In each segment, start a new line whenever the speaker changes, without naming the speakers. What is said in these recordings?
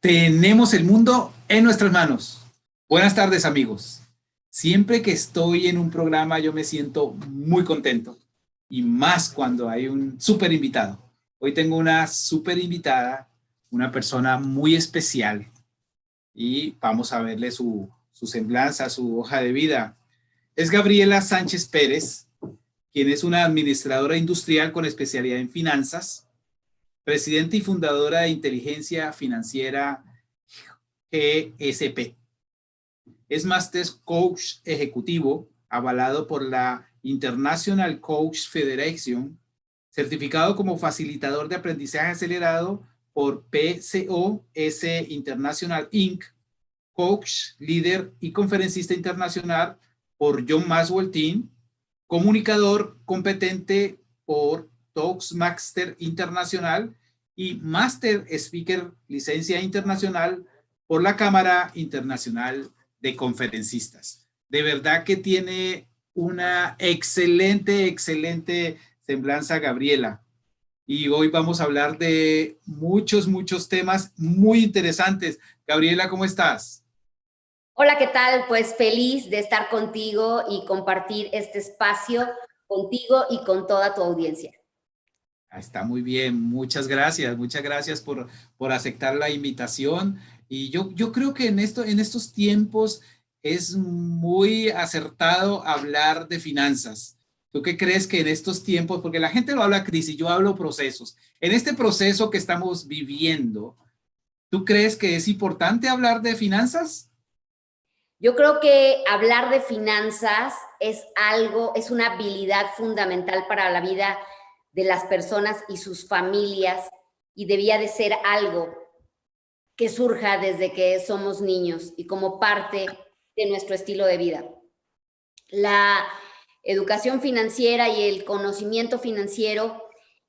Tenemos el mundo en nuestras manos. Buenas tardes, amigos. Siempre que estoy en un programa yo me siento muy contento y más cuando hay un súper invitado. Hoy tengo una súper invitada, una persona muy especial y vamos a verle su semblanza, su hoja de vida. Es Gabriela Sánchez Pérez, quien es una administradora industrial con especialidad en finanzas, presidenta y fundadora de Inteligencia Financiera GSP. Es Master Coach Ejecutivo, avalado por la International Coach Federation, certificado como facilitador de aprendizaje acelerado por PCOS International Inc., coach, líder y conferencista internacional por John Maxwell Team, comunicador competente por Toastmaster Internacional y Master Speaker licencia internacional por la Cámara Internacional de Conferencistas. De verdad que tiene una excelente semblanza, Gabriela. Y hoy vamos a hablar de muchos temas muy interesantes. Gabriela, ¿cómo estás?
Hola, ¿qué tal? Pues feliz de estar contigo y compartir este espacio contigo y con toda tu audiencia.
Está muy bien, muchas gracias por aceptar la invitación. Y yo creo que en estos tiempos es muy acertado hablar de finanzas. ¿Tú qué crees que en estos tiempos, porque la gente lo habla crisis, yo hablo procesos, en este proceso que estamos viviendo, ¿tú crees que es importante hablar de finanzas?
Yo creo que hablar de finanzas es una habilidad fundamental para la vida de las personas y sus familias y debía de ser algo que surja desde que somos niños y como parte de nuestro estilo de vida. La educación financiera y el conocimiento financiero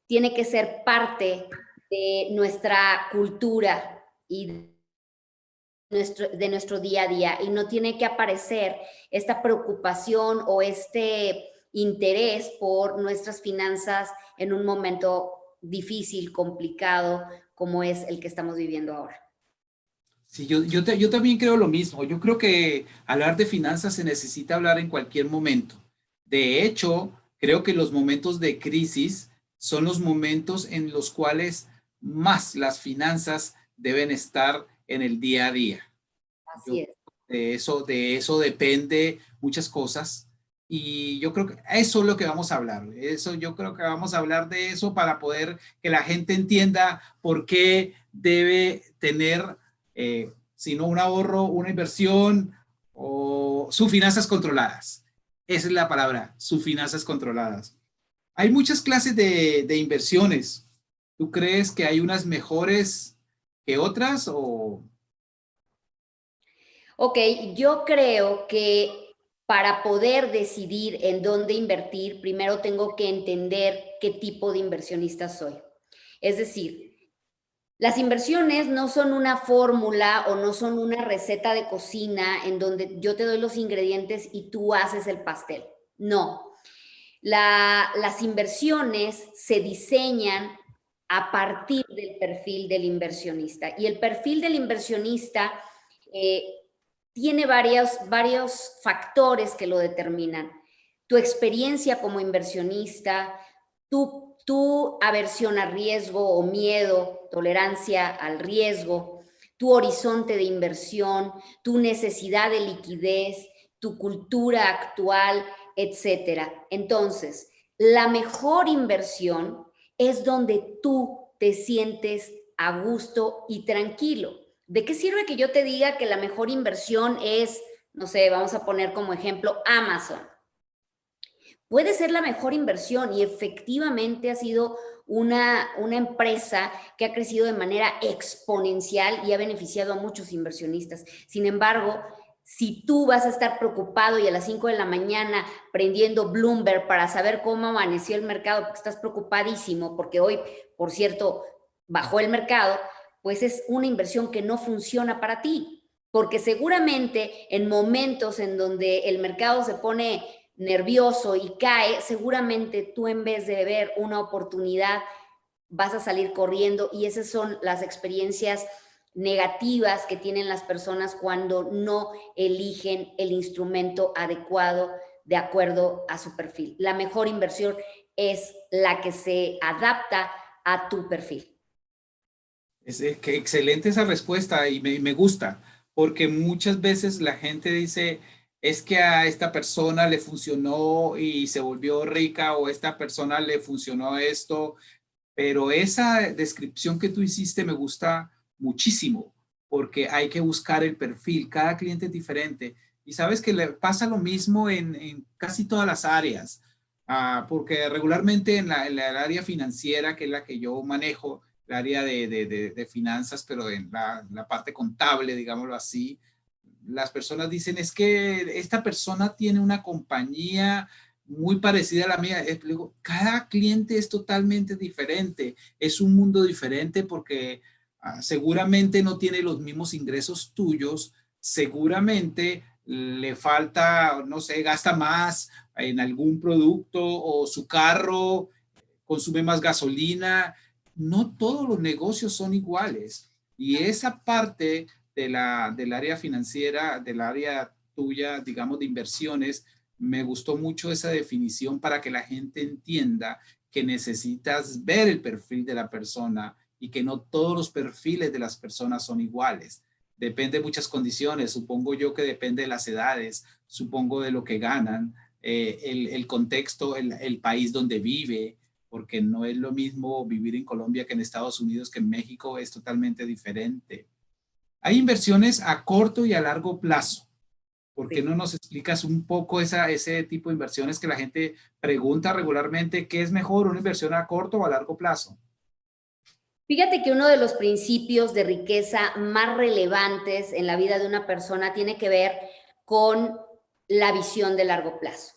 tiene que ser parte de nuestra cultura y de nuestro día a día y no tiene que aparecer esta preocupación o este interés por nuestras finanzas en un momento difícil, complicado, como es el que estamos viviendo ahora.
Sí, yo también creo lo mismo. Yo creo que hablar de finanzas se necesita hablar en cualquier momento. De hecho, creo que los momentos de crisis son los momentos en los cuales más las finanzas deben estar en el día a día.
Así es.
De eso depende muchas cosas. Y yo creo que eso es lo que vamos a hablar. Yo creo que vamos a hablar de eso para poder que la gente entienda por qué debe tener, si no un ahorro, una inversión o sus finanzas controladas. Esa es la palabra, sus finanzas controladas. Hay muchas clases de inversiones. ¿Tú crees que hay unas mejores que otras o...?
Ok, yo creo que para poder decidir en dónde invertir, primero tengo que entender qué tipo de inversionista soy. Es decir, las inversiones no son una fórmula o no son una receta de cocina en donde yo te doy los ingredientes y tú haces el pastel. No. Las inversiones se diseñan a partir del perfil del inversionista. Y el perfil del inversionista eh, tiene varios factores que lo determinan. Tu experiencia como inversionista, tu aversión a riesgo o miedo, tolerancia al riesgo, tu horizonte de inversión, tu necesidad de liquidez, tu cultura actual, etcétera. Entonces, la mejor inversión es donde tú te sientes a gusto y tranquilo. ¿De qué sirve que yo te diga que la mejor inversión es, no sé, vamos a poner como ejemplo Amazon? Puede ser la mejor inversión y efectivamente ha sido una empresa que ha crecido de manera exponencial y ha beneficiado a muchos inversionistas. Sin embargo, si tú vas a estar preocupado y a las 5 de la mañana prendiendo Bloomberg para saber cómo amaneció el mercado, porque estás preocupadísimo, porque hoy, por cierto, bajó el mercado, pues es una inversión que no funciona para ti, porque seguramente en momentos en donde el mercado se pone nervioso y cae, seguramente tú en vez de ver una oportunidad vas a salir corriendo y esas son las experiencias negativas que tienen las personas cuando no eligen el instrumento adecuado de acuerdo a su perfil. La mejor inversión es la que se adapta a tu perfil.
Que excelente esa respuesta y me gusta, porque muchas veces la gente dice, es que a esta persona le funcionó y se volvió rica o a esta persona le funcionó esto, pero esa descripción que tú hiciste me gusta muchísimo, porque hay que buscar el perfil, cada cliente es diferente. Y sabes que le pasa lo mismo en casi todas las áreas, porque regularmente en la área financiera, que es la que yo manejo, el área de finanzas, pero en la parte contable, digámoslo así, las personas dicen, es que esta persona tiene una compañía muy parecida a la mía. Digo, cada cliente es totalmente diferente, es un mundo diferente porque seguramente no tiene los mismos ingresos tuyos, seguramente le falta, no sé, gasta más en algún producto o su carro consume más gasolina. No todos los negocios son iguales y esa parte del área financiera, del área tuya, digamos, de inversiones, me gustó mucho esa definición para que la gente entienda que necesitas ver el perfil de la persona y que no todos los perfiles de las personas son iguales. Depende de muchas condiciones, supongo yo que depende de las edades, supongo de lo que ganan, el contexto, el país donde vive, porque no es lo mismo vivir en Colombia que en Estados Unidos, que en México es totalmente diferente. Hay inversiones a corto y a largo plazo. ¿Por qué no nos explicas un poco ese tipo de inversiones que la gente pregunta regularmente? ¿Qué es mejor, una inversión a corto o a largo plazo?
Fíjate que uno de los principios de riqueza más relevantes en la vida de una persona tiene que ver con la visión de largo plazo.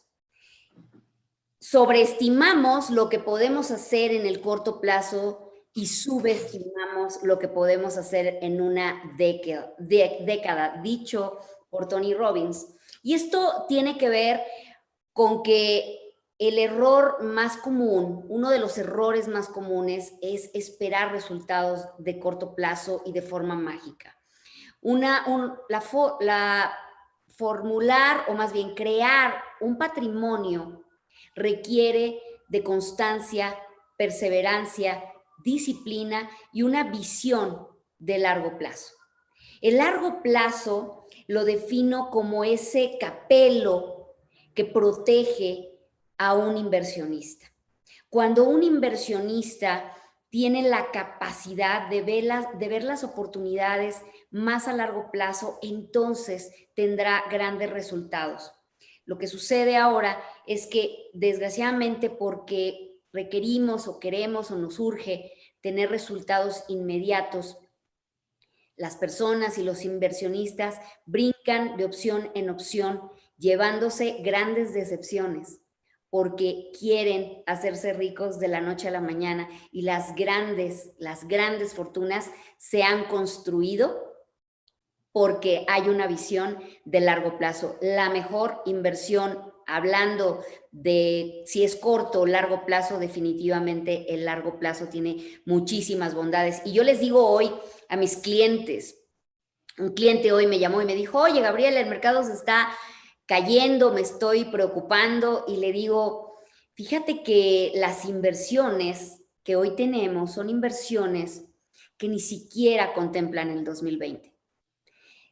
Sobreestimamos lo que podemos hacer en el corto plazo y subestimamos lo que podemos hacer en una década, dicho por Tony Robbins. Y esto tiene que ver con que el error más común, uno de los errores más comunes es esperar resultados de corto plazo y de forma mágica. Formular o más bien crear un patrimonio requiere de constancia, perseverancia, disciplina y una visión de largo plazo. El largo plazo lo defino como ese capelo que protege a un inversionista. Cuando un inversionista tiene la capacidad de ver las oportunidades más a largo plazo, entonces tendrá grandes resultados. Lo que sucede ahora es que, desgraciadamente, porque requerimos o queremos o nos urge tener resultados inmediatos, las personas y los inversionistas brincan de opción en opción, llevándose grandes decepciones porque quieren hacerse ricos de la noche a la mañana y las grandes fortunas se han construido porque hay una visión de largo plazo. La mejor inversión, hablando de si es corto o largo plazo, definitivamente el largo plazo tiene muchísimas bondades. Y yo les digo hoy a mis clientes, un cliente hoy me llamó y me dijo, oye, Gabriela, el mercado se está cayendo, me estoy preocupando, y le digo, fíjate que las inversiones que hoy tenemos son inversiones que ni siquiera contemplan el 2020.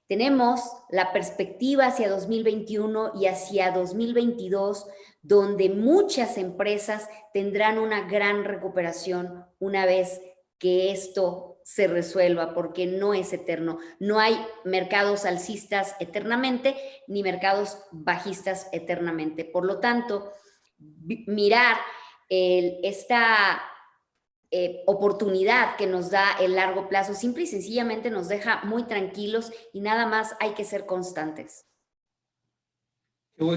Tenemos la perspectiva hacia 2021 y hacia 2022, donde muchas empresas tendrán una gran recuperación una vez que esto se resuelva, porque no es eterno. No hay mercados alcistas eternamente, ni mercados bajistas eternamente. Por lo tanto, mirar esta oportunidad que nos da el largo plazo, simple y sencillamente nos deja muy tranquilos y nada más hay que ser constantes.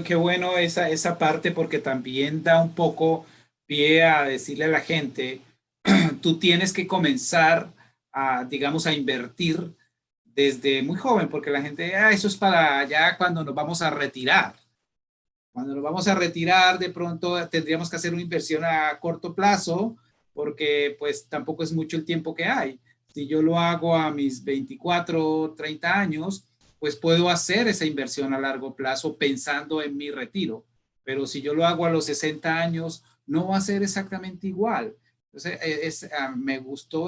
Qué bueno esa parte porque también da un poco pie a decirle a la gente, tú tienes que comenzar digamos, a invertir desde muy joven, porque la gente, eso es para ya cuando nos vamos a retirar. Cuando nos vamos a retirar, de pronto tendríamos que hacer una inversión a corto plazo, porque pues tampoco es mucho el tiempo que hay. Si yo lo hago a mis 24, 30 años, pues puedo hacer esa inversión a largo plazo pensando en mi retiro. Pero si yo lo hago a los 60 años, no va a ser exactamente igual. Entonces, me gustó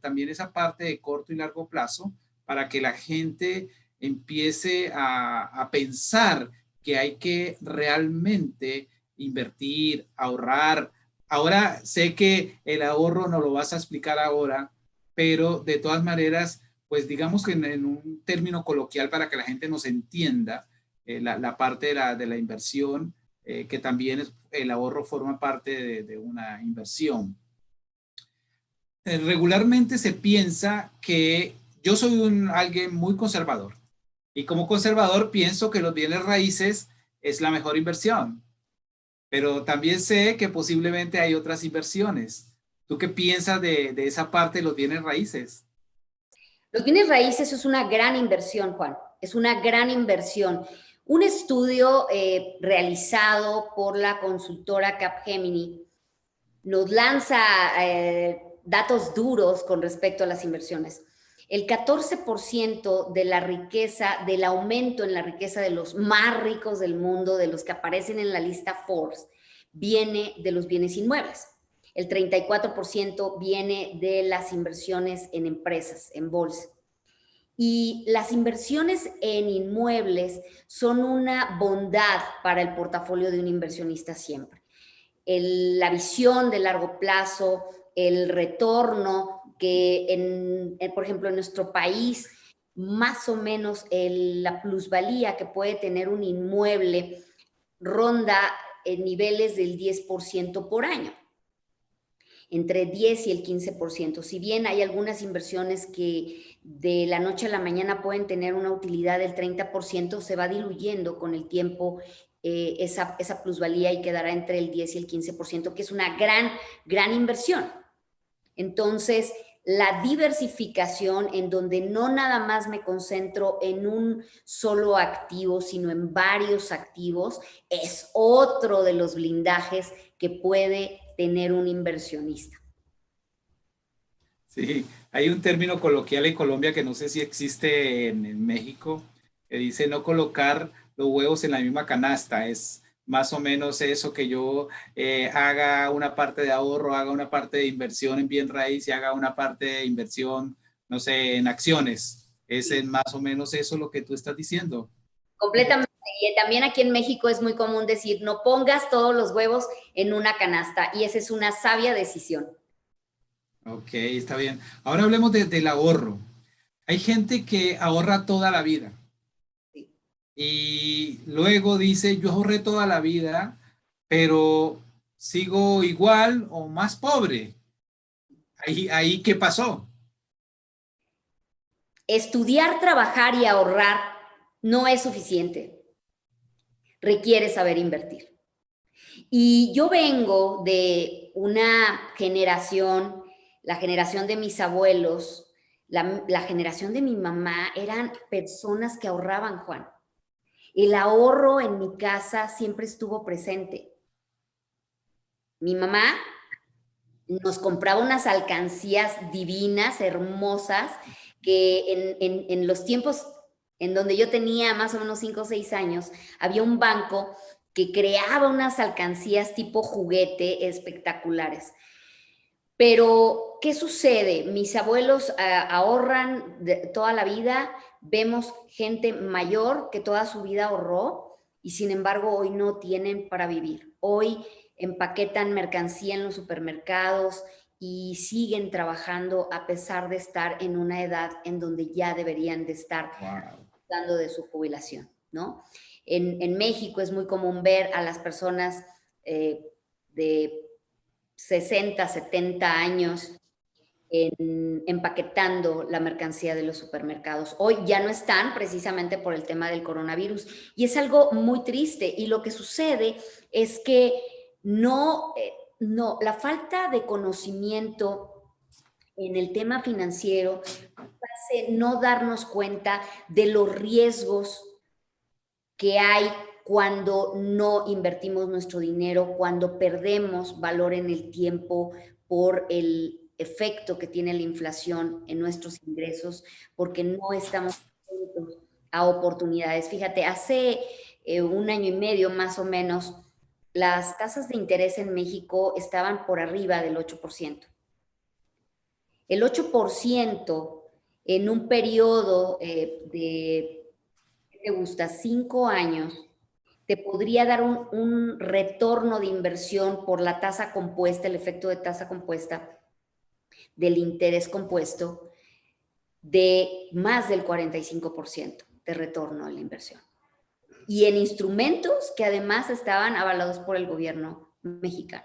también esa parte de corto y largo plazo para que la gente empiece a pensar que hay que realmente invertir, ahorrar. Ahora sé que el ahorro no lo vas a explicar ahora, pero de todas maneras, pues digamos que en un término coloquial para que la gente nos entienda, la parte de la inversión, que también el ahorro forma parte de una inversión. Regularmente se piensa que yo soy alguien muy conservador y como conservador pienso que los bienes raíces es la mejor inversión, pero también sé que posiblemente hay otras inversiones. ¿Tú qué piensas de esa parte de los bienes raíces?
Los bienes raíces es una gran inversión, Juan, es una gran inversión. Un estudio realizado por la consultora Capgemini nos lanza datos duros con respecto a las inversiones. El 14% de la riqueza, del aumento en la riqueza de los más ricos del mundo, de los que aparecen en la lista Forbes, viene de los bienes inmuebles. El 34% viene de las inversiones en empresas, en bolsa. Y las inversiones en inmuebles son una bondad para el portafolio de un inversionista siempre. La visión de largo plazo, el retorno que, por ejemplo, en nuestro país, más o menos la plusvalía que puede tener un inmueble ronda en niveles del 10% por año, entre 10 y el 15%. Si bien hay algunas inversiones que de la noche a la mañana pueden tener una utilidad del 30%, se va diluyendo con el tiempo esa plusvalía y quedará entre el 10 y el 15%, que es una gran inversión. Entonces, la diversificación en donde no nada más me concentro en un solo activo, sino en varios activos, es otro de los blindajes que puede tener un inversionista.
Sí, hay un término coloquial en Colombia que no sé si existe en México, que dice no colocar los huevos en la misma canasta. Es más o menos eso, que yo haga una parte de ahorro, haga una parte de inversión en bien raíz y haga una parte de inversión, no sé, en acciones. Es más o menos eso lo que tú estás diciendo.
Completamente. Y también aquí en México es muy común decir, no pongas todos los huevos en una canasta. Y esa es una sabia decisión.
Ok, está bien. Ahora hablemos del ahorro. Hay gente que ahorra toda la vida
Sí.
y luego dice, yo ahorré toda la vida, pero sigo igual o más pobre. Ahí ¿qué pasó?
Estudiar, trabajar y ahorrar no es suficiente. Requiere saber invertir. Y yo vengo de una generación, la generación de mis abuelos, la generación de mi mamá, eran personas que ahorraban, Juan. El ahorro en mi casa siempre estuvo presente. Mi mamá nos compraba unas alcancías divinas, hermosas, que en los tiempos en donde yo tenía más o menos 5 o 6 años, había un banco que creaba unas alcancías tipo juguete espectaculares. Pero, ¿qué sucede? Mis abuelos ahorran toda la vida, vemos gente mayor que toda su vida ahorró y sin embargo hoy no tienen para vivir. Hoy empaquetan mercancía en los supermercados y siguen trabajando a pesar de estar en una edad en donde ya deberían de estar
Wow.
dando de su jubilación, ¿no? En México es muy común ver a las personas de 60, 70 años empaquetando la mercancía de los supermercados. Hoy ya no están precisamente por el tema del coronavirus y es algo muy triste y lo que sucede es que no, la falta de conocimiento en el tema financiero hace no darnos cuenta de los riesgos que hay cuando no invertimos nuestro dinero, cuando perdemos valor en el tiempo por efecto que tiene la inflación en nuestros ingresos porque no estamos atentos a oportunidades. Fíjate, hace 1 año y medio más o menos, las tasas de interés en México estaban por arriba del 8%. El 8% en un periodo de, ¿qué te gusta? 5 años, te podría dar un retorno de inversión por la tasa compuesta, el efecto de tasa compuesta del interés compuesto, de más del 45% de retorno de la inversión. Y en instrumentos que además estaban avalados por el gobierno mexicano.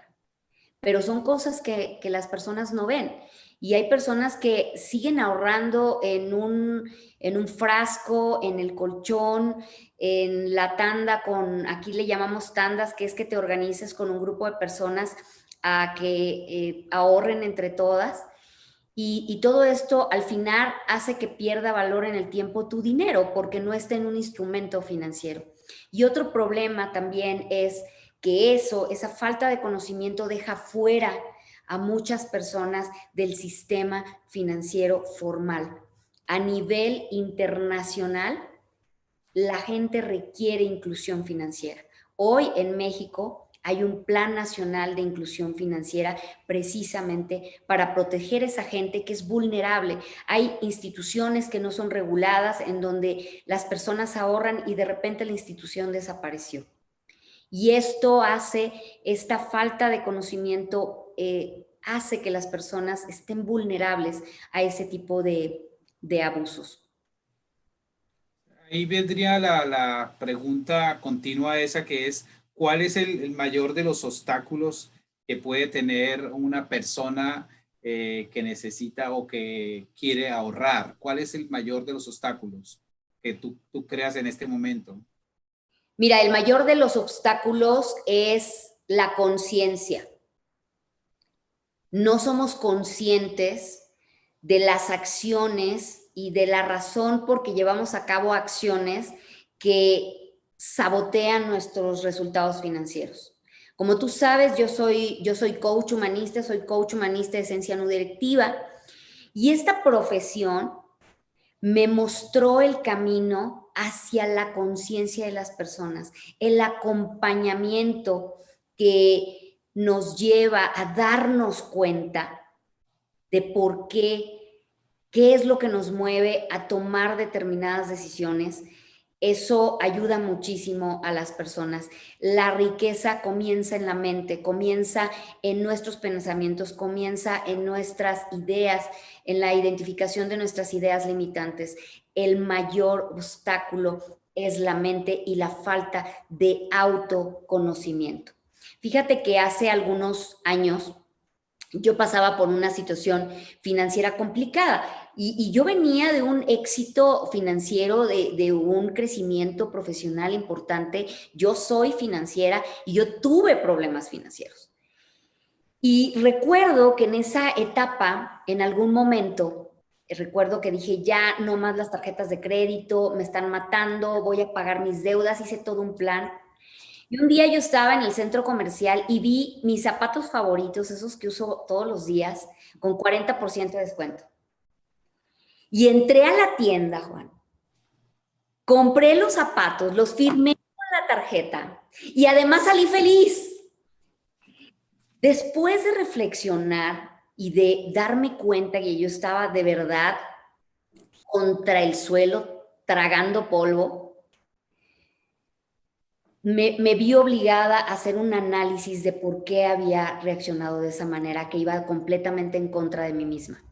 Pero son cosas que las personas no ven. Y hay personas que siguen ahorrando en un frasco, en el colchón, en la tanda aquí le llamamos tandas, que es que te organices con un grupo de personas a que ahorren entre todas. Y todo esto al final hace que pierda valor en el tiempo tu dinero porque no está en un instrumento financiero. Y otro problema también es que esa falta de conocimiento deja fuera a muchas personas del sistema financiero formal. A nivel internacional, la gente requiere inclusión financiera. Hoy en México hay un plan nacional de inclusión financiera precisamente para proteger a esa gente que es vulnerable. Hay instituciones que no son reguladas en donde las personas ahorran y de repente la institución desapareció. Y esto esta falta de conocimiento hace que las personas estén vulnerables a ese tipo de abusos.
Ahí vendría la pregunta continua esa que es, ¿cuál es el mayor de los obstáculos que puede tener una persona que necesita o que quiere ahorrar? ¿Cuál es el mayor de los obstáculos que tú creas en este momento?
Mira, el mayor de los obstáculos es la conciencia. No somos conscientes de las acciones y de la razón por que llevamos a cabo acciones que sabotean nuestros resultados financieros. Como tú sabes, yo soy coach humanista de esencia no directiva, y esta profesión me mostró el camino hacia la conciencia de las personas, el acompañamiento que nos lleva a darnos cuenta de por qué es lo que nos mueve a tomar determinadas decisiones. Eso ayuda muchísimo a las personas. La riqueza comienza en la mente, comienza en nuestros pensamientos, comienza en nuestras ideas, en la identificación de nuestras ideas limitantes. El mayor obstáculo es la mente y la falta de autoconocimiento. Fíjate que hace algunos años yo pasaba por una situación financiera complicada y yo venía de un éxito financiero, de un crecimiento profesional importante. Yo soy financiera y yo tuve problemas financieros. Y recuerdo que en esa etapa, en algún momento, recuerdo que dije, ya no más las tarjetas de crédito, me están matando, voy a pagar mis deudas, hice todo un plan. Y un día yo estaba en el centro comercial y vi mis zapatos favoritos, esos que uso todos los días, con 40% de descuento. Y entré a la tienda, Juan. Compré los zapatos, los firmé con la tarjeta y además salí feliz. Después de reflexionar y de darme cuenta que yo estaba de verdad contra el suelo, tragando polvo, me vi obligada a hacer un análisis de por qué había reaccionado de esa manera, que iba completamente en contra de mí misma.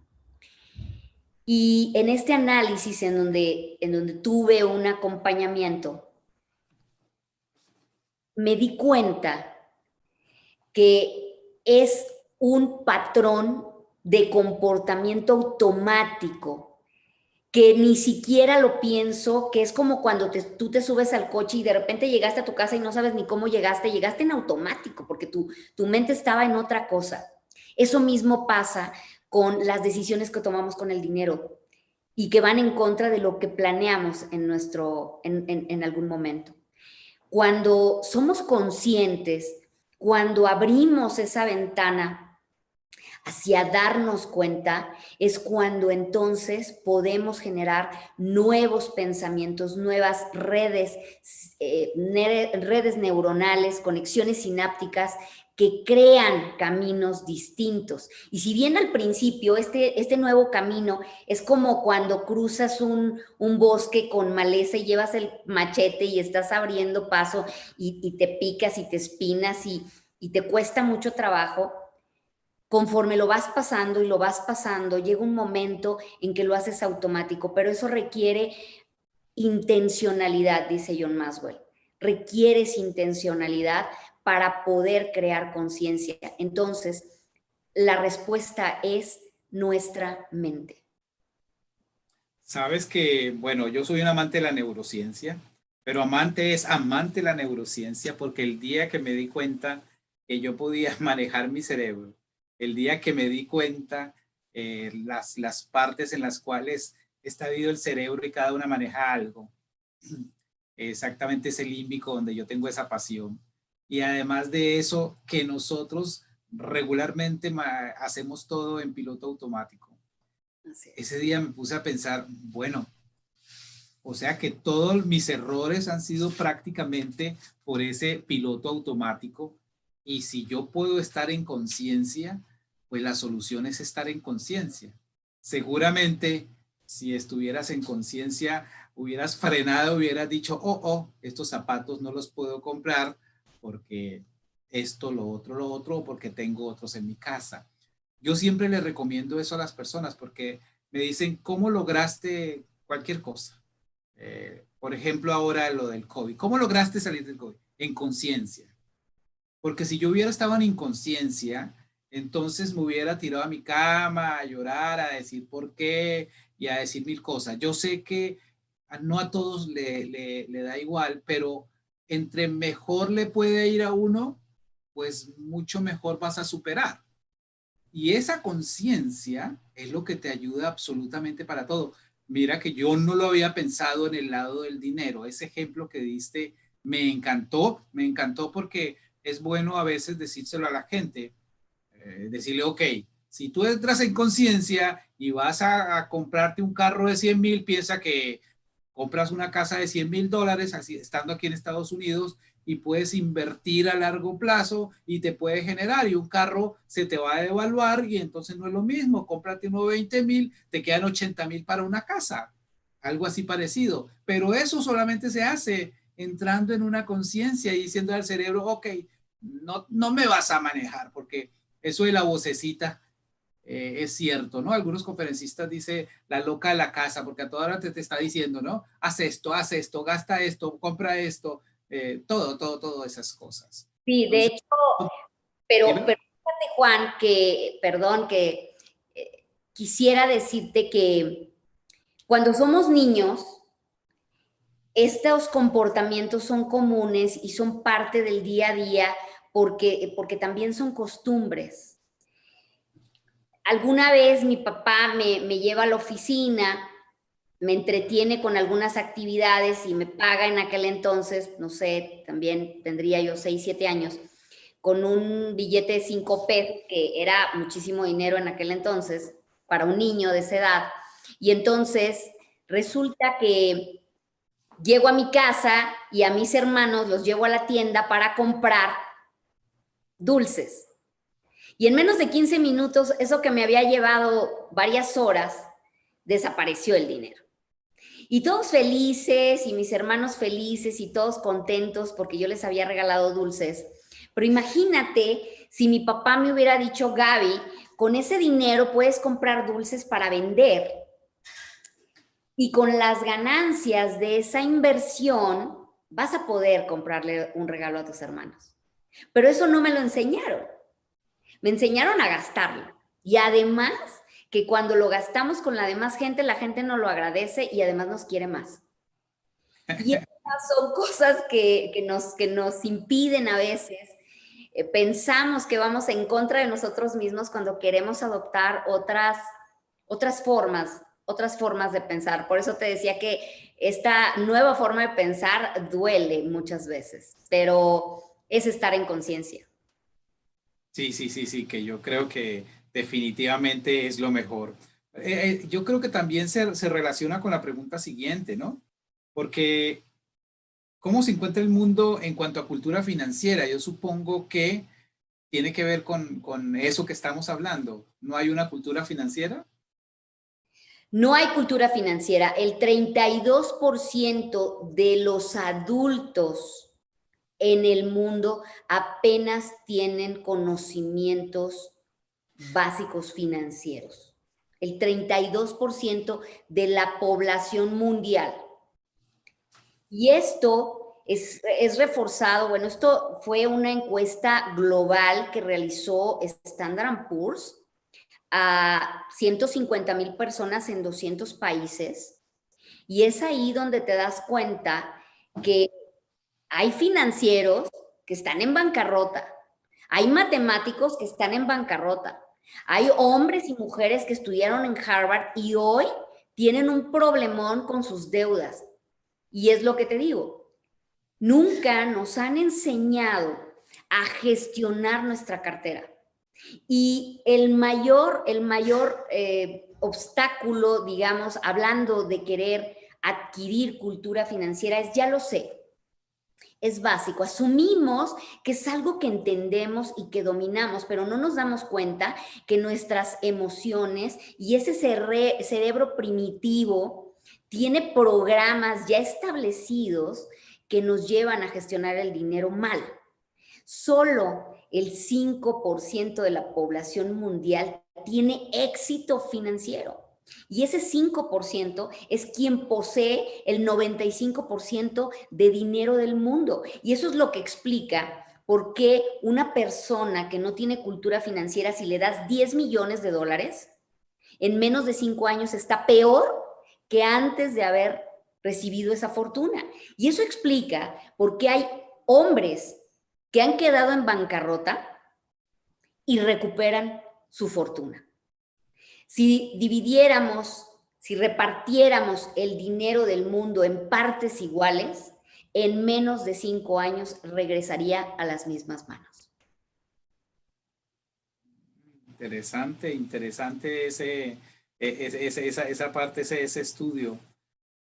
Y en este análisis, en donde tuve un acompañamiento, me di cuenta que es un patrón de comportamiento automático que ni siquiera lo pienso, que es como cuando tú te subes al coche y de repente llegaste a tu casa y no sabes ni cómo llegaste en automático porque tu mente estaba en otra cosa. Eso mismo pasa con las decisiones que tomamos con el dinero y que van en contra de lo que planeamos en algún momento. Cuando somos conscientes, cuando abrimos esa ventana hacia darnos cuenta, es cuando entonces podemos generar nuevos pensamientos, nuevas redes, redes neuronales, conexiones sinápticas que crean caminos distintos. Y si bien al principio este nuevo camino es como cuando cruzas un bosque con maleza y llevas el machete y estás abriendo paso y te picas y te espinas y te cuesta mucho trabajo, conforme lo vas pasando y lo vas pasando, llega un momento en que lo haces automático, pero eso requiere intencionalidad, dice John Maxwell. Requieres intencionalidad para poder crear conciencia. Entonces, la respuesta es nuestra mente.
Sabes que, bueno, yo soy un amante de la neurociencia, pero amante es amante de la neurociencia porque el día que me di cuenta que yo podía manejar mi cerebro, el día que me di cuenta las partes en las cuales está dividido el cerebro y cada una maneja algo, exactamente ese límbico donde yo tengo esa pasión. Y además de eso, que nosotros regularmente hacemos todo en piloto automático. Ese día me puse a pensar, bueno, o sea que todos mis errores han sido prácticamente por ese piloto automático. Y si yo puedo estar en conciencia, pues la solución es estar en conciencia. Seguramente, si estuvieras en conciencia, hubieras frenado, hubieras dicho, estos zapatos no los puedo comprar porque esto, lo otro, porque tengo otros en mi casa. Yo siempre le recomiendo eso a las personas porque me dicen, ¿cómo lograste cualquier cosa? Por ejemplo, ahora lo del COVID. ¿Cómo lograste salir del COVID? En conciencia. Porque si yo hubiera estado en inconsciencia, entonces me hubiera tirado a mi cama a llorar, a decir por qué y a decir mil cosas. Yo sé que no a todos le da igual, pero entre mejor le puede ir a uno, pues mucho mejor vas a superar. Y esa conciencia es lo que te ayuda absolutamente para todo. Mira que yo no lo había pensado en el lado del dinero. Ese ejemplo que diste me encantó porque es bueno a veces decírselo a la gente, decirle, ok, si tú entras en conciencia y vas a comprarte un carro de 100,000, piensa que compras una casa de $100,000, así, estando aquí en Estados Unidos, y puedes invertir a largo plazo y te puede generar, y un carro se te va a devaluar y entonces no es lo mismo, cómprate uno de 20,000, te quedan 80,000 para una casa, algo así parecido, pero eso solamente se hace entrando en una conciencia y diciendo al cerebro, ok, no me vas a manejar, porque eso de la vocecita es cierto, ¿no? Algunos conferencistas dicen la loca de la casa, porque a toda hora te está diciendo, ¿no? Haz esto, gasta esto, compra esto, todo esas cosas.
Sí, de
Entonces,
hecho, pero
dime.
fíjate, Juan, que, perdón, que quisiera decirte que cuando somos niños, estos comportamientos son comunes y son parte del día a día porque también son costumbres. Alguna vez mi papá me lleva a la oficina, me entretiene con algunas actividades y me paga en aquel entonces, no sé, también tendría yo 6, 7 años, con un billete de 5 pesos, que era muchísimo dinero en aquel entonces para un niño de esa edad. Y entonces resulta que llego a mi casa y a mis hermanos los llevo a la tienda para comprar dulces. Y en menos de 15 minutos, eso que me había llevado varias horas, desapareció el dinero. Y todos felices y mis hermanos felices y todos contentos porque yo les había regalado dulces. Pero imagínate si mi papá me hubiera dicho, Gaby, con ese dinero puedes comprar dulces para vender. Y con las ganancias de esa inversión vas a poder comprarle un regalo a tus hermanos. Pero eso no me lo enseñaron. Me enseñaron a gastarlo. Y además, que cuando lo gastamos con la demás gente, la gente nos lo agradece y además nos quiere más. Y estas son cosas que nos impiden a veces. Pensamos que vamos en contra de nosotros mismos cuando queremos adoptar otras formas de pensar. Por eso te decía que esta nueva forma de pensar duele muchas veces, pero es estar en conciencia.
Sí, que yo creo que definitivamente es lo mejor. Yo creo que también se relaciona con la pregunta siguiente, ¿no? Porque ¿cómo se encuentra el mundo en cuanto a cultura financiera? Yo supongo que tiene que ver con eso que estamos hablando. ¿No hay una cultura financiera?
No hay cultura financiera. El 32% de los adultos en el mundo apenas tienen conocimientos básicos financieros. El 32% de la población mundial. Y esto es reforzado, bueno, esto fue una encuesta global que realizó Standard Poor's a 150,000 personas en 200 países. Y es ahí donde te das cuenta que hay financieros que están en bancarrota, hay matemáticos que están en bancarrota, hay hombres y mujeres que estudiaron en Harvard y hoy tienen un problemón con sus deudas. Y es lo que te digo, nunca nos han enseñado a gestionar nuestra cartera. Y el mayor obstáculo, digamos, hablando de querer adquirir cultura financiera es, ya lo sé, es básico. Asumimos que es algo que entendemos y que dominamos, pero no nos damos cuenta que nuestras emociones y ese cerebro primitivo tiene programas ya establecidos que nos llevan a gestionar el dinero mal. Solo el 5% de la población mundial tiene éxito financiero. Y ese 5% es quien posee el 95% de dinero del mundo. Y eso es lo que explica por qué una persona que no tiene cultura financiera, si le das 10 millones de dólares, en menos de 5 años está peor que antes de haber recibido esa fortuna. Y eso explica por qué hay hombres que han quedado en bancarrota y recuperan su fortuna. Si dividiéramos, si repartiéramos el dinero del mundo en partes iguales, en menos de 5 años regresaría a las mismas manos.
Interesante, interesante esa parte, ese estudio.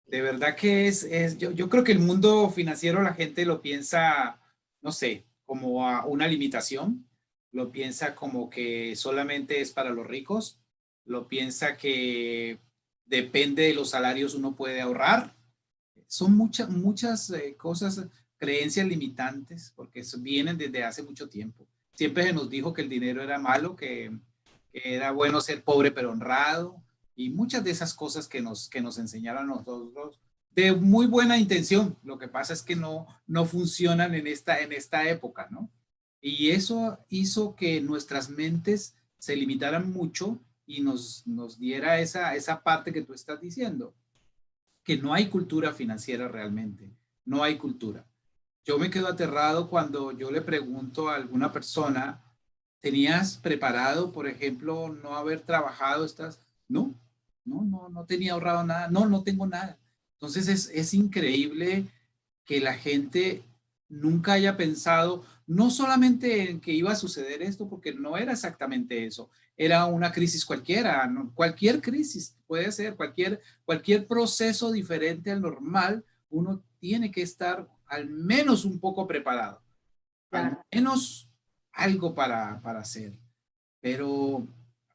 De verdad que yo creo que el mundo financiero la gente lo piensa, no sé, como a una limitación, lo piensa como que solamente es para los ricos, lo piensa que depende de los salarios uno puede ahorrar. Son muchas cosas, creencias limitantes, porque vienen desde hace mucho tiempo. Siempre se nos dijo que el dinero era malo, que era bueno ser pobre pero honrado, y muchas de esas cosas que nos enseñaron a nosotros de muy buena intención. Lo que pasa es que no funcionan en esta época, ¿no? Y eso hizo que nuestras mentes se limitaran mucho y nos diera esa parte que tú estás diciendo, que no hay cultura financiera realmente, no hay cultura. Yo me quedo aterrado cuando yo le pregunto a alguna persona, ¿tenías preparado, por ejemplo, no haber trabajado estas? No, no tenía ahorrado nada, no tengo nada. Entonces es increíble que la gente nunca haya pensado, no solamente en que iba a suceder esto, porque no era exactamente eso, era una crisis cualquiera, ¿no? Cualquier crisis puede ser, cualquier proceso diferente al normal, uno tiene que estar al menos un poco preparado, al
Claro.
menos algo para hacer. Pero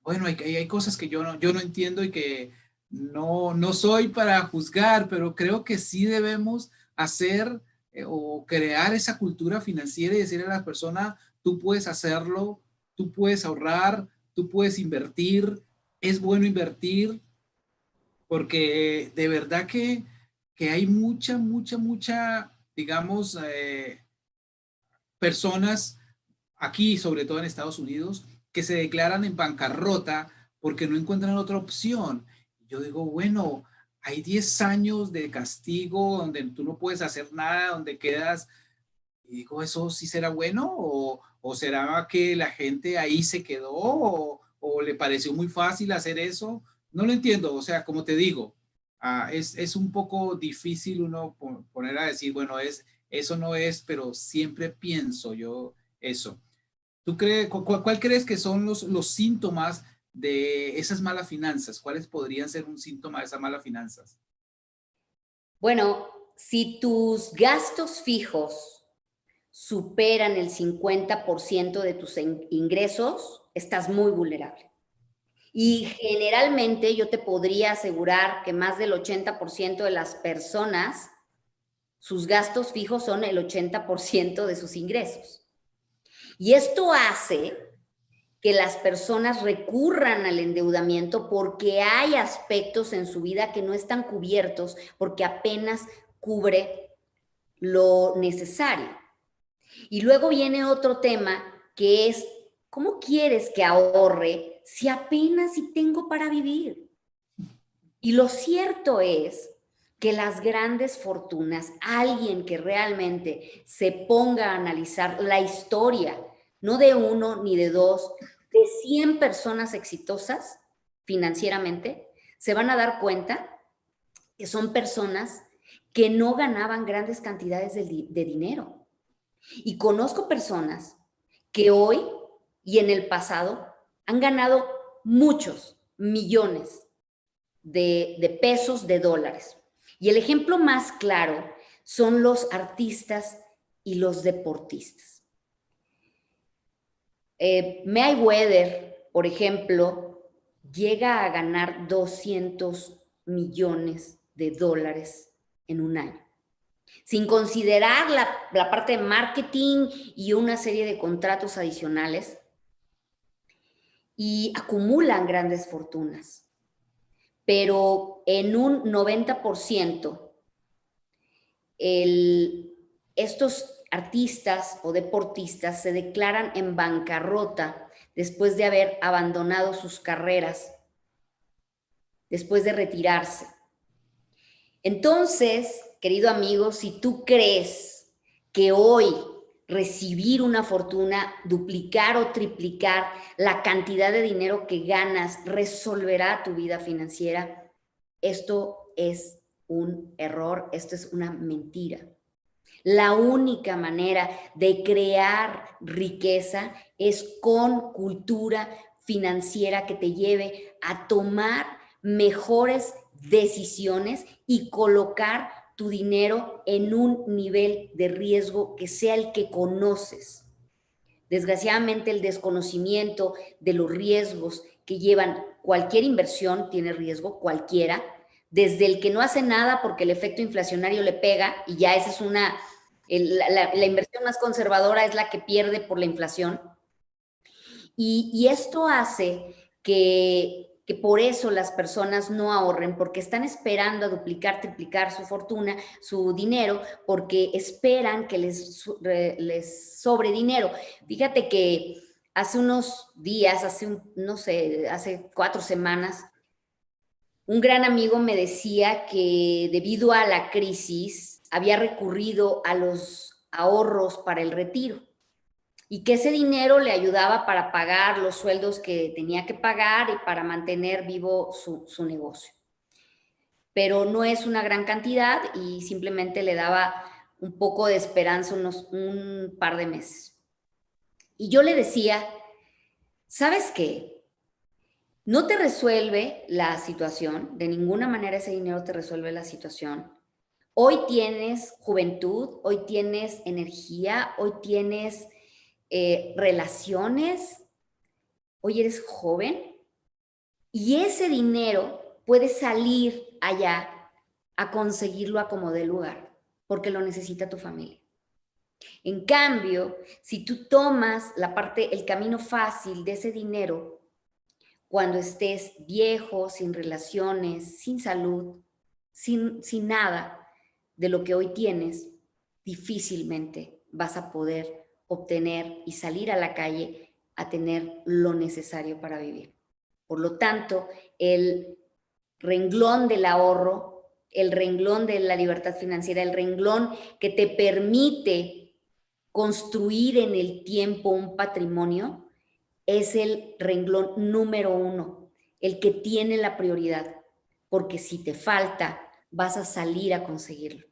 bueno, hay cosas que yo no entiendo y que no soy para juzgar, pero creo que sí debemos hacer o crear esa cultura financiera y decirle a la persona, tú puedes hacerlo, tú puedes ahorrar, tú puedes invertir, es bueno invertir, porque de verdad que hay mucha, digamos, personas aquí, sobre todo en Estados Unidos, que se declaran en bancarrota porque no encuentran otra opción. Yo digo, bueno, hay 10 años de castigo donde tú no puedes hacer nada, donde quedas, y digo, ¿eso sí será bueno? ¿O será que la gente ahí se quedó? ¿O le pareció muy fácil hacer eso? No lo entiendo. O sea, como te digo, es un poco difícil uno poner a decir, bueno, eso no es, pero siempre pienso yo eso. ¿Cuál crees que son los síntomas de esas malas finanzas? ¿Cuáles podrían ser un síntoma de esas malas finanzas?
Bueno, si tus gastos fijos superan el 50% de tus ingresos, estás muy vulnerable. Y generalmente yo te podría asegurar que más del 80% de las personas, sus gastos fijos son el 80% de sus ingresos. Y esto hace que las personas recurran al endeudamiento porque hay aspectos en su vida que no están cubiertos porque apenas cubre lo necesario. Y luego viene otro tema que es, ¿cómo quieres que ahorre si apenas si tengo para vivir? Y lo cierto es que las grandes fortunas, alguien que realmente se ponga a analizar la historia, no de uno ni de dos, de 100 personas exitosas financieramente, se van a dar cuenta que son personas que no ganaban grandes cantidades de dinero. Y conozco personas que hoy y en el pasado han ganado muchos millones de pesos, de dólares. Y el ejemplo más claro son los artistas y los deportistas. Mayweather, por ejemplo, llega a ganar 200 millones de dólares en un año, sin considerar la parte de marketing y una serie de contratos adicionales, y acumulan grandes fortunas. Pero en un 90%, estos artistas o deportistas se declaran en bancarrota después de haber abandonado sus carreras, después de retirarse. Entonces, querido amigo, si tú crees que hoy recibir una fortuna, duplicar o triplicar la cantidad de dinero que ganas resolverá tu vida financiera, esto es un error, esto es una mentira. La única manera de crear riqueza es con cultura financiera que te lleve a tomar mejores decisiones y colocar tu dinero en un nivel de riesgo que sea el que conoces. Desgraciadamente, el desconocimiento de los riesgos que llevan cualquier inversión tiene riesgo, cualquiera, desde el que no hace nada porque el efecto inflacionario le pega y ya esa es la inversión más conservadora es la que pierde por la inflación. Y esto hace que por eso las personas no ahorren, porque están esperando a duplicar, triplicar su fortuna, su dinero, porque esperan que les sobre dinero. Fíjate que hace unos días, hace 4 semanas, un gran amigo me decía que debido a la crisis había recurrido a los ahorros para el retiro y que ese dinero le ayudaba para pagar los sueldos que tenía que pagar y para mantener vivo su negocio. Pero no es una gran cantidad y simplemente le daba un poco de esperanza un par de meses. Y yo le decía, ¿sabes qué? No te resuelve la situación, de ninguna manera ese dinero te resuelve la situación. Hoy tienes juventud, hoy tienes energía, hoy tienes relaciones, hoy eres joven y ese dinero puede salir allá a conseguirlo a como dé lugar, porque lo necesita tu familia. En cambio, si tú tomas el camino fácil de ese dinero, cuando estés viejo, sin relaciones, sin salud, sin nada de lo que hoy tienes, difícilmente vas a poder obtener y salir a la calle a tener lo necesario para vivir. Por lo tanto, el renglón del ahorro, el renglón de la libertad financiera, el renglón que te permite construir en el tiempo un patrimonio, es el renglón número 1, el que tiene la prioridad, porque si te falta, vas a salir a conseguirlo.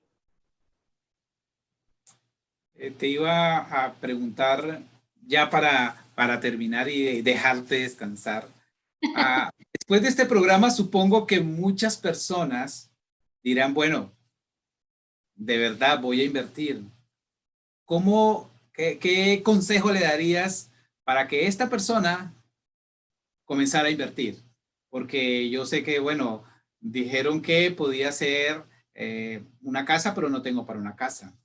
Te iba a preguntar, ya para para terminar y dejarte descansar. Después de este programa, supongo que muchas personas dirán, bueno, de verdad voy a invertir. ¿Qué consejo le darías para que esta persona comenzara a invertir? Porque yo sé que, bueno, dijeron que podía ser una casa, pero no tengo para una casa.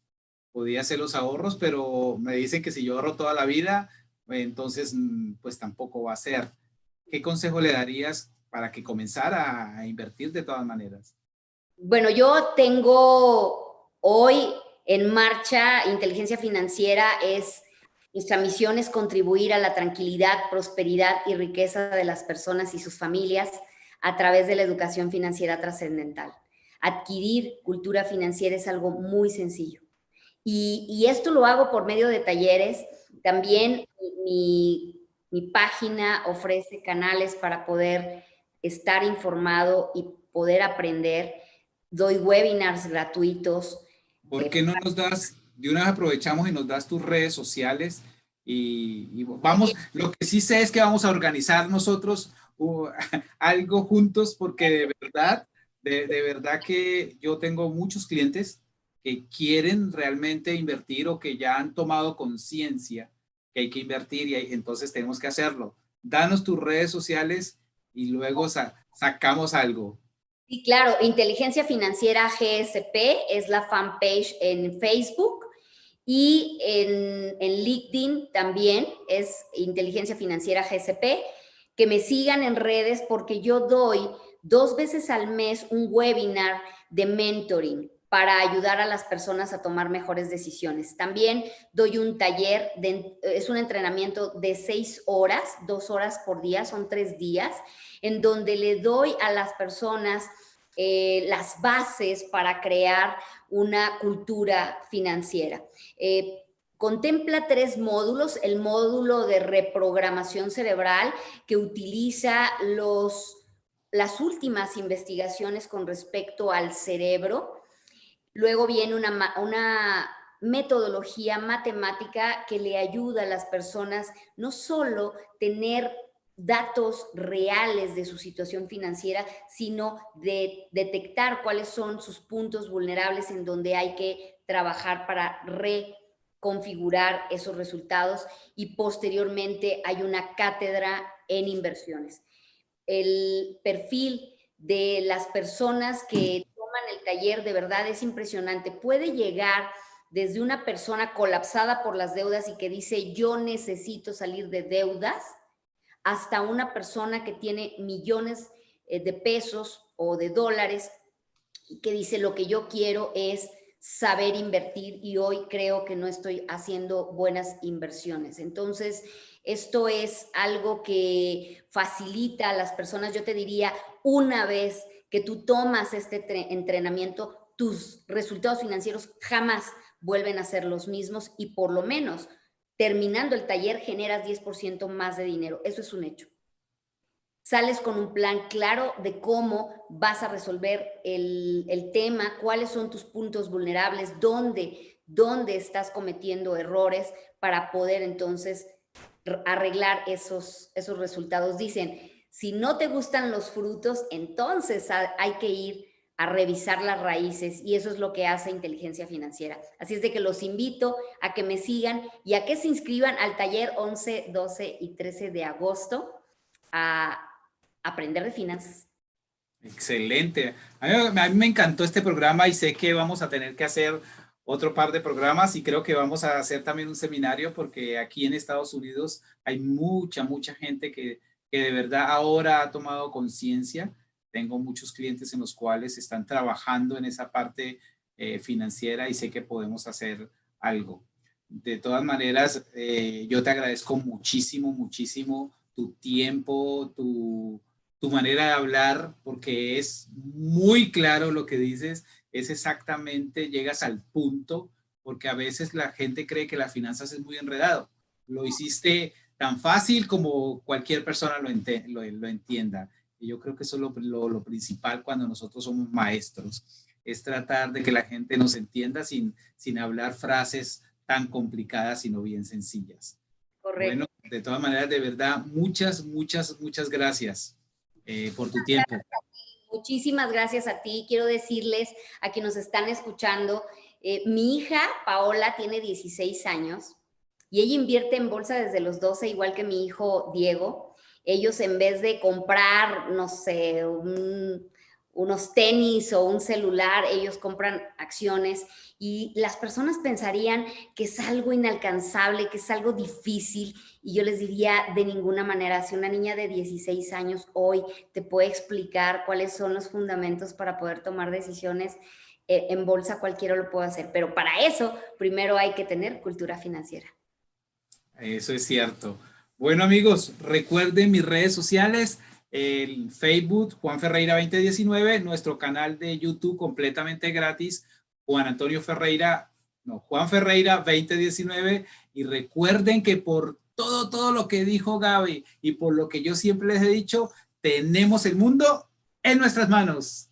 Podía hacer los ahorros, pero me dicen que si yo ahorro toda la vida, entonces pues tampoco va a ser. ¿Qué consejo le darías para que comenzara a invertir de todas maneras?
Bueno, yo tengo hoy en marcha Inteligencia Financiera. Nuestra misión es contribuir a la tranquilidad, prosperidad y riqueza de las personas y sus familias a través de la educación financiera trascendental. Adquirir cultura financiera es algo muy sencillo. Y esto lo hago por medio de talleres. También mi página ofrece canales para poder estar informado y poder aprender. Doy webinars gratuitos.
¿Por qué no nos das, de una vez aprovechamos y nos das tus redes sociales y vamos, lo que sí sé es que vamos a organizar nosotros algo juntos porque de verdad que yo tengo muchos clientes que quieren realmente invertir o que ya han tomado conciencia que hay que invertir entonces tenemos que hacerlo. Danos tus redes sociales y luego sacamos algo.
Sí, claro, Inteligencia Financiera GSP es la fanpage en Facebook y en LinkedIn también es Inteligencia Financiera GSP. Que me sigan en redes porque yo doy 2 veces al mes un webinar de mentoring para ayudar a las personas a tomar mejores decisiones. También doy un taller, es un entrenamiento de 6 horas, 2 horas por día, son 3 días, en donde le doy a las personas las bases para crear una cultura financiera. Contempla 3 módulos: el módulo de reprogramación cerebral, que utiliza las últimas investigaciones con respecto al cerebro. Luego viene una metodología matemática que le ayuda a las personas no solo tener datos reales de su situación financiera, sino de detectar cuáles son sus puntos vulnerables en donde hay que trabajar para reconfigurar esos resultados. Y posteriormente hay una cátedra en inversiones. El perfil de las personas que toman el taller de verdad es impresionante. Puede llegar desde una persona colapsada por las deudas y que dice yo necesito salir de deudas, hasta una persona que tiene millones de pesos o de dólares y que dice lo que yo quiero es saber invertir y hoy creo que no estoy haciendo buenas inversiones. Entonces, esto es algo que facilita a las personas. Yo te diría, una vez que tú tomas este entrenamiento, tus resultados financieros jamás vuelven a ser los mismos y por lo menos terminando el taller generas 10% más de dinero. Eso es un hecho. Sales con un plan claro de cómo vas a resolver el tema, cuáles son tus puntos vulnerables, dónde estás cometiendo errores para poder entonces arreglar esos resultados. Dicen, si no te gustan los frutos, entonces hay que ir a revisar las raíces y eso es lo que hace Inteligencia Financiera. Así es de que los invito a que me sigan y a que se inscriban al taller 11, 12 y 13 de agosto a aprender de finanzas.
Excelente. A mí me encantó este programa y sé que vamos a tener que hacer otro par de programas y creo que vamos a hacer también un seminario porque aquí en Estados Unidos hay mucha gente que de verdad ahora ha tomado conciencia. Tengo muchos clientes en los cuales están trabajando en esa parte financiera y sé que podemos hacer algo. De todas maneras, yo te agradezco muchísimo tu tiempo, tu manera de hablar, porque es muy claro lo que dices, es exactamente, llegas al punto, porque a veces la gente cree que las finanzas es muy enredado. Lo hiciste tan fácil como cualquier persona lo entienda. Y yo creo que eso es lo principal cuando nosotros somos maestros, es tratar de que la gente nos entienda sin hablar frases tan complicadas, sino bien sencillas.
Correcto.
Bueno, de todas maneras, de verdad, muchas gracias por tu tiempo.
Muchísimas gracias a ti. Quiero decirles a quienes nos están escuchando, mi hija Paola tiene 16 años y ella invierte en bolsa desde los 12, igual que mi hijo Diego. Ellos, en vez de comprar, no sé, unos tenis o un celular, ellos compran acciones, y las personas pensarían que es algo inalcanzable, que es algo difícil, y yo les diría, de ninguna manera. Si una niña de 16 años hoy te puede explicar cuáles son los fundamentos para poder tomar decisiones en bolsa, cualquiera lo puede hacer, pero para eso primero hay que tener cultura financiera.
Eso es cierto. Bueno, amigos, recuerden mis redes sociales, el Facebook Juan Ferreira 2019, nuestro canal de YouTube completamente gratis, Juan Ferreira 2019, y recuerden que por todo lo que dijo Gaby y por lo que yo siempre les he dicho, tenemos el mundo en nuestras manos.